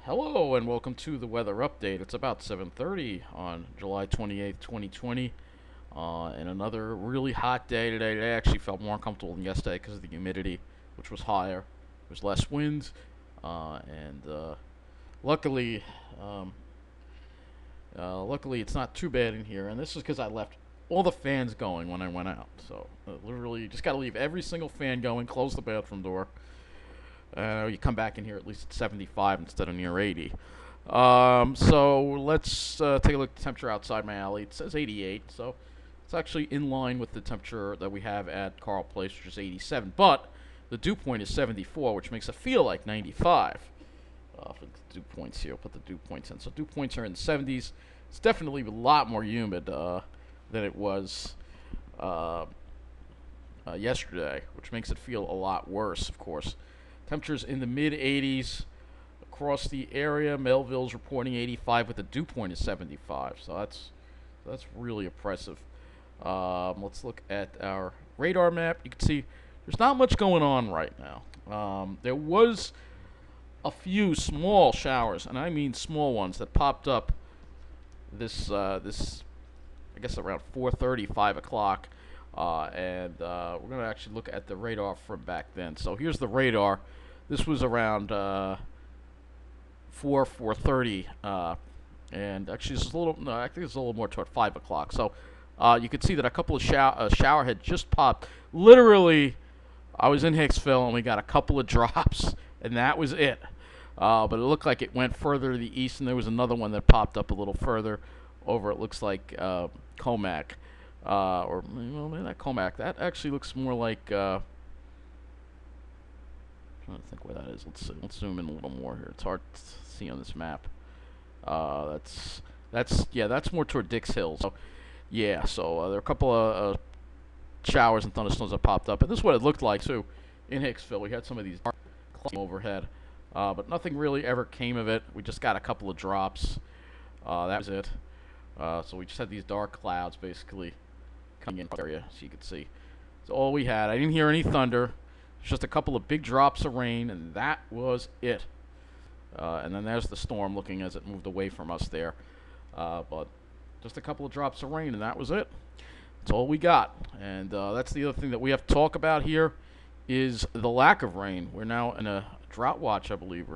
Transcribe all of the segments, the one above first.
Hello and welcome to the weather update. It's about 7:30 on July 28th, 2020, and another really hot day today. Today I actually felt more uncomfortable than yesterday because of the humidity, which was higher. There's less wind, and luckily, um, luckily it's not too bad in here. And this is because I left all the fans going when I went out. So literally, you just got to leave every single fan going. Close the bathroom door. You come back in here at least at 75 instead of near 80. So let's take a look at the temperature outside my alley. It says 88, so it's actually in line with the temperature that we have at Carl Place, which is 87. But the dew point is 74, which makes it feel like 95. For the dew points here, I'll put the dew points in. So dew points are in the 70s. It's definitely a lot more humid than it was yesterday, which makes it feel a lot worse, of course. Temperatures in the mid-80s across the area. Melville's reporting 85 with a dew point of 75. So that's really impressive. Let's look at our radar map. You can see there's not much going on right now. There was a few small showers, and I mean small ones, that popped up this I guess around 4:30, 5 o'clock. We're going to actually look at the radar from back then. So here's the radar. This was around 4:30, and actually it's a little. No, I think it's a little more toward 5 o'clock. So you could see that a couple of shower had just popped. Literally, I was in Hicksville and we got a couple of drops, and that was it. But it looked like it went further to the east, and there was another one that popped up a little further over. It looks like Comac. Or maybe not Comac. That actually looks more like. I'm trying to think where that is. Let's zoom in a little more here. It's hard to see on this map. That's more toward Dix Hill. So yeah, so there are a couple of showers and thunderstorms that popped up, and this is what it looked like too in Hicksville. We had some of these dark clouds overhead, but nothing really ever came of it. We just got a couple of drops. That was it. So we just had these dark clouds basically coming in the area, so you could see. That's all we had. I didn't hear any thunder. It's just a couple of big drops of rain, and that was it. And then there's the storm looking as it moved away from us there. But just a couple of drops of rain, and that was it. That's all we got. And that's the other thing that we have to talk about here is the lack of rain. We're now in a drought watch, I believe.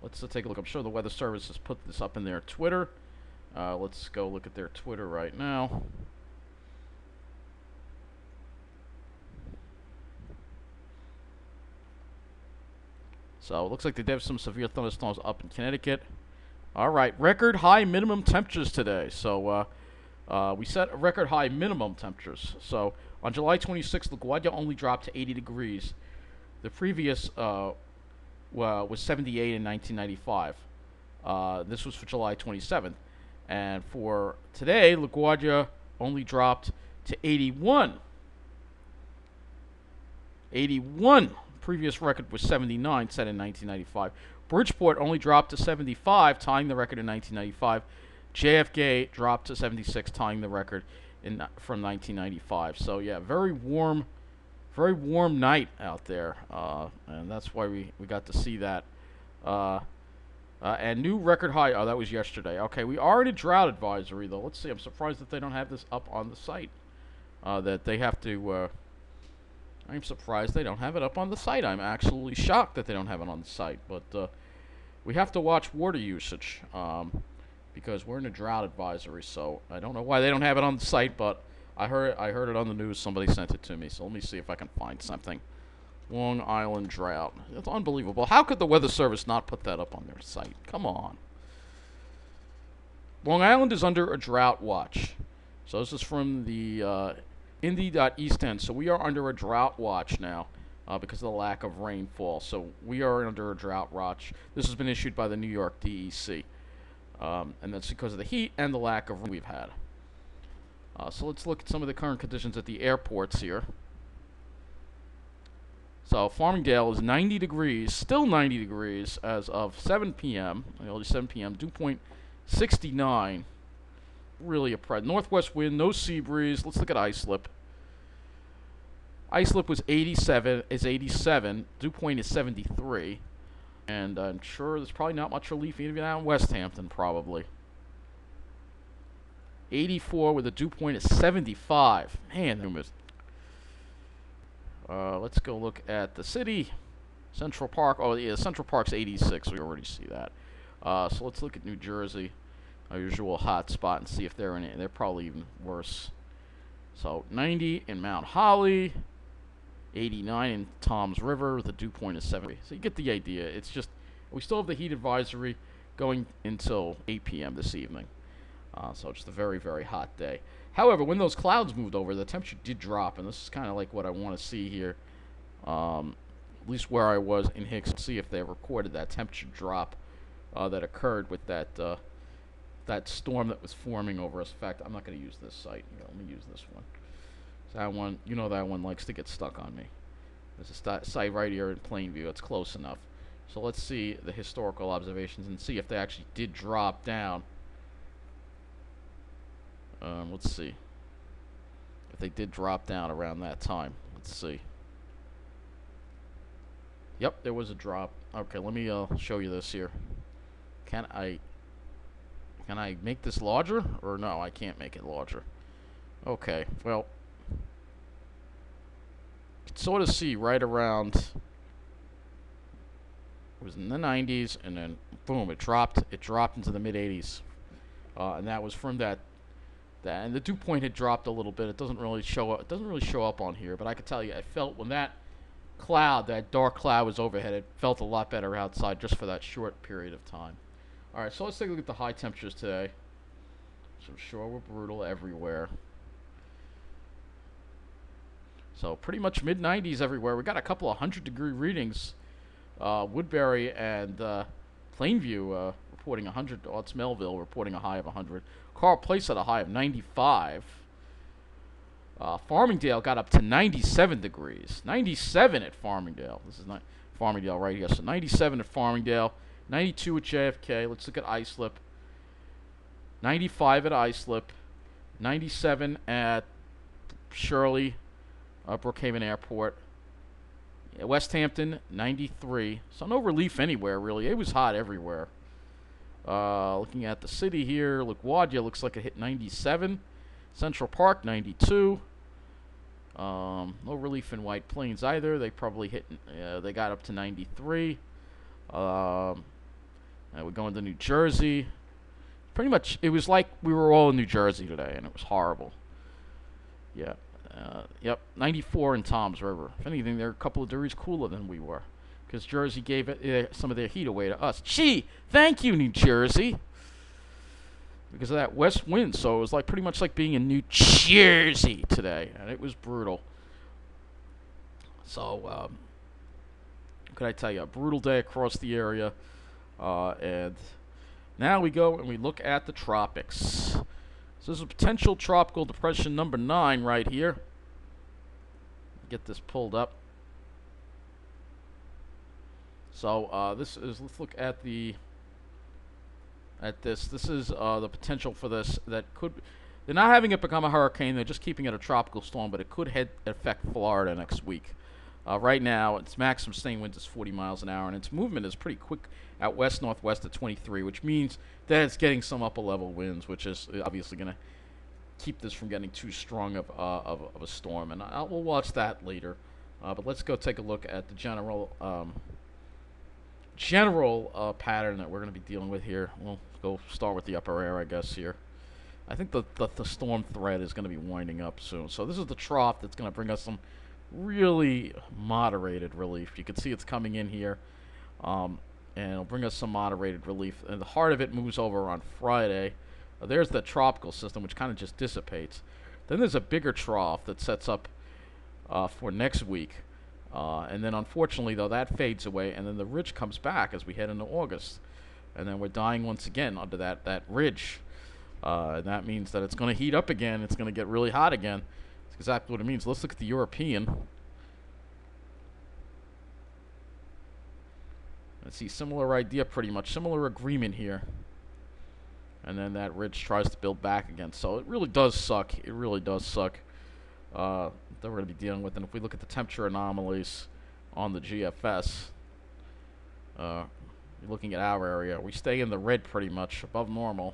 Let's take a look. I'm sure the Weather Service has put this up in their Twitter. Let's go look at their Twitter right now. So it looks like they did have some severe thunderstorms up in Connecticut. All right, record high minimum temperatures today. So we set record high minimum temperatures. So on July 26th, LaGuardia only dropped to 80 degrees. The previous was 78 in 1995. This was for July 27th. And for today, LaGuardia only dropped to 81. 81. Previous record was 79, set in 1995. Bridgeport only dropped to 75, tying the record in 1995. JFK dropped to 76, tying the record from 1995. So yeah, very warm night out there, and that's why we got to see that. And new record high. Oh, that was yesterday. Okay, we are in a drought advisory, though. Let's see. I'm surprised that they don't have this up on the site. That they have to. I'm surprised they don't have it up on the site. I'm actually shocked that they don't have it on the site. But we have to watch water usage because we're in a drought advisory. So I don't know why they don't have it on the site, but I heard it on the news. Somebody sent it to me. So let me see if I can find something. Long Island drought. It's unbelievable. How could the Weather Service not put that up on their site? Come on. Long Island is under a drought watch. So this is from the Indy.East So we are under a drought watch now because of the lack of rainfall. So we are under a drought watch. This has been issued by the New York DEC. And that's because of the heat and the lack of rain we've had. So let's look at some of the current conditions at the airports here. So Farmingdale is 90 degrees, still 90 degrees as of 7 p.m. Only 7 p.m. Dew point 69. Really a northwest wind, no sea breeze. Let's look at Islip. Islip was 87. Dew point is 73. And I'm sure there's probably not much relief even out in West Hampton, probably. 84 with a dew point of 75. Man, humid. Let's go look at the city. Central Park. Oh, yeah, Central Park's 86. We already see that. So let's look at New Jersey, our usual hot spot, and see if they're in it. They're probably even worse. So 90 in Mount Holly, 89 in Toms River with a dew point of 70. So you get the idea. It's just we still have the heat advisory going until 8 p.m. this evening. So just a very, very hot day. However, when those clouds moved over, the temperature did drop, and this is kind of like what I want to see here. At least where I was in Hicks, see if they recorded that temperature drop that occurred with that that storm that was forming over us. In fact, I'm not going to use this site. Here, let me use this one. So that one, you know, that one likes to get stuck on me. There's a site right here in Plainview. It's close enough. So let's see the historical observations and see if they actually did drop down. Let's see if they did drop down around that time. Let's see. Yep, there was a drop. Okay, let me show you this here. Can I make this larger? Or no, I can't make it larger. Okay, well, you can sort of see right around, it was in the 90s, and then boom, it dropped into the mid 80s. And that was from that, and the dew point had dropped a little bit. It doesn't really show up. It doesn't really show up on here, but I can tell you, I felt when that cloud, that dark cloud, was overhead, it felt a lot better outside just for that short period of time. All right, so let's take a look at the high temperatures today. So I'm sure we're brutal everywhere. So pretty much mid 90s everywhere. We got a couple of 100-degree readings. Woodbury and Plainview reporting 100. Oh, it's Melville reporting a high of 100. Carl Place at a high of 95. Farmingdale got up to 97 degrees. 97 at Farmingdale. This is not Farmingdale right here. So 97 at Farmingdale. 92 at JFK. Let's look at Islip. 95 at Islip. 97 at Shirley, Brookhaven Airport. West Hampton, 93. So no relief anywhere, really. It was hot everywhere. Looking at the city here, LaGuardia looks like it hit 97. Central Park, 92. No relief in White Plains either. They probably hit, they got up to 93. We're going to New Jersey. Pretty much, it was like we were all in New Jersey today, and it was horrible. Yeah. Yep, 94 in Toms River. If anything, they're a couple of degrees cooler than we were, because Jersey gave some of their heat away to us. Gee, thank you, New Jersey, because of that west wind. So it was like pretty much like being in New Jersey today, and it was brutal. So, what could I tell you? A brutal day across the area, and now we go and we look at the tropics. So this is a potential tropical depression number 9 right here. Get this pulled up. So this is, let's look at this. This is the potential for this that could, they're not having it become a hurricane, they're just keeping it a tropical storm, but it could affect Florida next week. Right now, its maximum sustained wind is 40 miles an hour, and its movement is pretty quick out west-northwest at 23, which means that it's getting some upper-level winds, which is obviously going to keep this from getting too strong of a storm. And we'll watch that later. But let's go take a look at the general pattern that we're going to be dealing with here. We'll go start with the upper air, I guess, here. I think the storm thread is going to be winding up soon. So this is the trough that's going to bring us some really moderated relief. You can see it's coming in here, and it'll bring us some moderated relief. And the heart of it moves over on Friday. There's the tropical system, which kind of just dissipates. Then there's a bigger trough that sets up for next week. And then, unfortunately, though, that fades away, and then the ridge comes back as we head into August. And then we're dying once again under that ridge. And that means that it's going to heat up again. It's going to get really hot again. That's exactly what it means. Let's look at the European. Let's see, similar idea pretty much. Similar agreement here. And then that ridge tries to build back again. So it really does suck. It really does suck that we're going to be dealing with. And if we look at the temperature anomalies on the GFS, You're looking at our area. We stay in the red pretty much, above normal.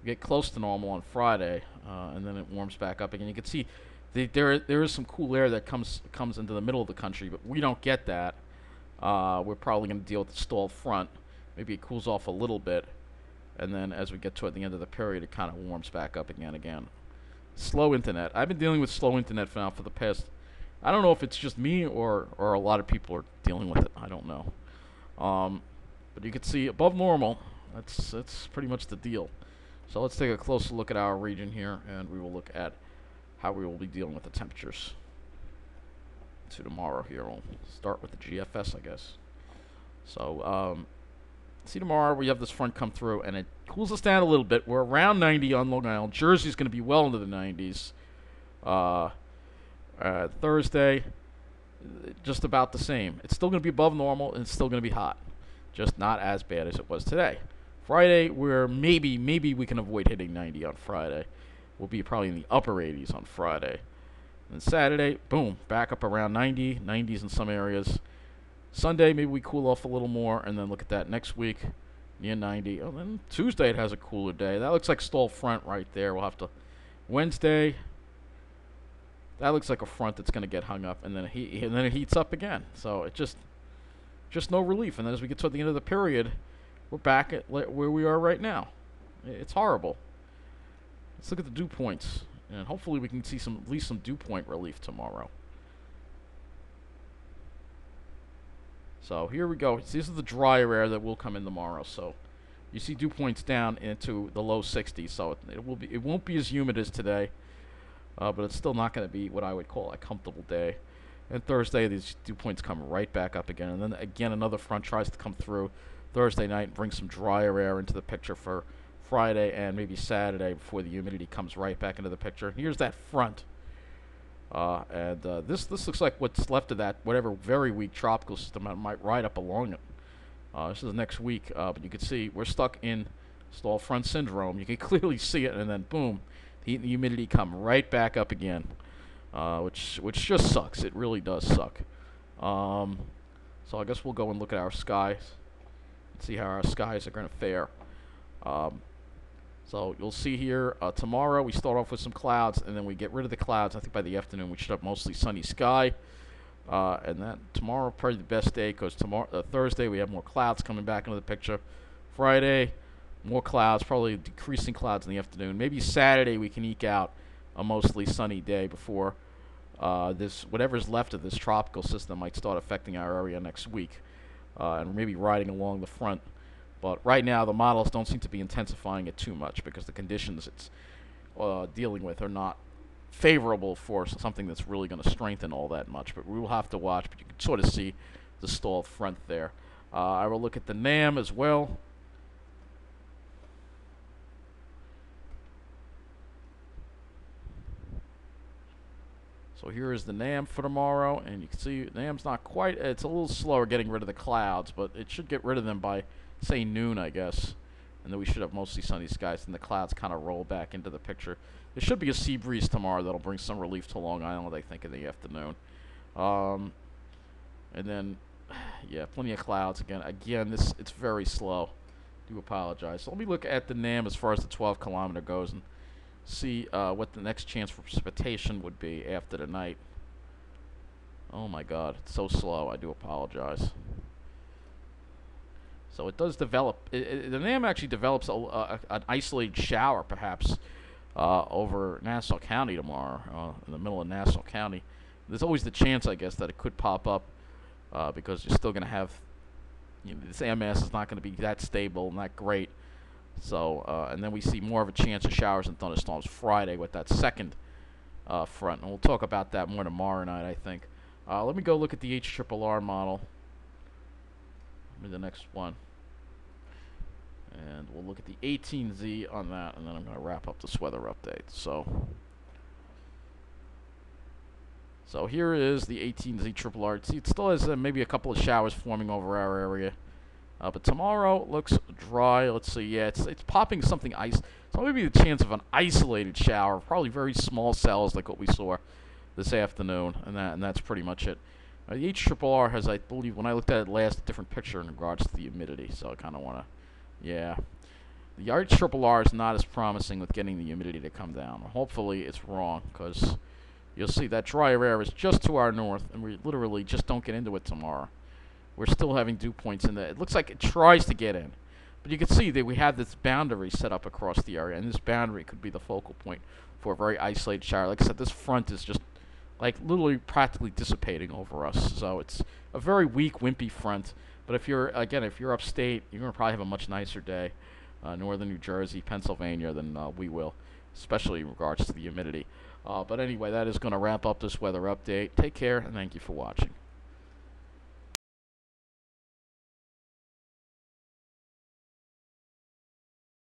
We get close to normal on Friday, and then it warms back up again. You can see there is some cool air that comes into the middle of the country, but we don't get that. We're probably going to deal with the stalled front. Maybe it cools off a little bit, and then as we get toward the end of the period, it kind of warms back up again. Slow internet. I've been dealing with slow internet for the past. I don't know if it's just me or a lot of people are dealing with it. I don't know. But you can see above normal. That's pretty much the deal. So let's take a closer look at our region here, and we will look at how we will be dealing with the temperatures to tomorrow here. We'll start with the GFS, I guess. So, see tomorrow we have this front come through, and it cools us down a little bit. We're around 90 on Long Island. Jersey's going to be well into the 90s. Thursday, just about the same. It's still going to be above normal, and it's still going to be hot. Just not as bad as it was today. Friday, we're maybe we can avoid hitting 90 on Friday. We'll be probably in the upper 80s on Friday. And Saturday, boom, back up around 90, 90s in some areas. Sunday, maybe we cool off a little more, and then look at that next week, near 90. Oh, then Tuesday, it has a cooler day. That looks like stall front right there. We'll have to. Wednesday, that looks like a front that's going to get hung up, and then it heats up again. So it just no relief. And then as we get to the end of the period, we're back at where we are right now. It's horrible. Let's look at the dew points, and hopefully we can see at least some dew point relief tomorrow. So here we go. This is the drier air that will come in tomorrow. So you see dew points down into the low 60s. So it won't be as humid as today, but it's still not going to be what I would call a comfortable day. And Thursday, these dew points come right back up again, and then again another front tries to come through Thursday night and bring some drier air into the picture for Friday and maybe Saturday before the humidity comes right back into the picture. And here's that front. This looks like what's left of that, whatever very weak tropical system that might ride up along it. This is next week, but you can see we're stuck in stall front syndrome. You can clearly see it, and then boom, the heat and the humidity come right back up again, which just sucks. It really does suck. So I guess we'll go and look at our skies and see how our skies are going to fare. So you'll see here tomorrow we start off with some clouds, and then we get rid of the clouds. I think by the afternoon we should have mostly sunny sky, and that tomorrow probably the best day because Thursday we have more clouds coming back into the picture. Friday, more clouds, probably decreasing clouds in the afternoon. Maybe Saturday we can eke out a mostly sunny day before this whatever's left of this tropical system might start affecting our area next week, and maybe riding along the front. But right now, the models don't seem to be intensifying it too much because the conditions it's dealing with are not favorable for something that's really going to strengthen all that much. But we will have to watch. But you can sort of see the stalled front there. I will look at the NAM as well. So here is the NAM for tomorrow, and you can see NAM's not quite. It's a little slower getting rid of the clouds, but it should get rid of them by say noon, I guess, and then we should have mostly sunny skies, and the clouds kind of roll back into the picture. There should be a sea breeze tomorrow that'll bring some relief to Long Island, I think, in the afternoon. And then, yeah, plenty of clouds again. Again, it's very slow. I do apologize. So let me look at the NAM as far as the 12-kilometer goes and see what the next chance for precipitation would be after the night. Oh my God, it's so slow. I do apologize. So it does develop. The NAM actually develops an isolated shower, perhaps, over Nassau County tomorrow, in the middle of Nassau County. There's always the chance, I guess, that it could pop up because you're still going to have, this MS is not going to be that stable and that great. So, and then we see more of a chance of showers and thunderstorms Friday with that second front. And we'll talk about that more tomorrow night, I think. Let me go look at the HRRR model. The next one, and we'll look at the 18Z on that, and then I'm going to wrap up this weather update. So here is the 18Z RRR. See, it still has maybe a couple of showers forming over our area, but tomorrow looks dry. Let's see, yeah, it's popping something ice. So maybe the chance of an isolated shower, probably very small cells like what we saw this afternoon, and that's pretty much it. The HRRR has, I believe, when I looked at it last, a different picture in regards to the humidity. So I kind of want to, yeah. The HRRR is not as promising with getting the humidity to come down. Hopefully it's wrong, because you'll see that drier air is just to our north, and we literally just don't get into it tomorrow. We're still having dew points in there. It looks like it tries to get in. But you can see that we have this boundary set up across the area, and this boundary could be the focal point for a very isolated shower. Like I said, this front is just like literally practically dissipating over us. So it's a very weak, wimpy front. But if you're, again, if you're upstate, you're going to probably have a much nicer day, northern New Jersey, Pennsylvania, than we will, especially in regards to the humidity. But anyway, that is going to wrap up this weather update. Take care, and thank you for watching.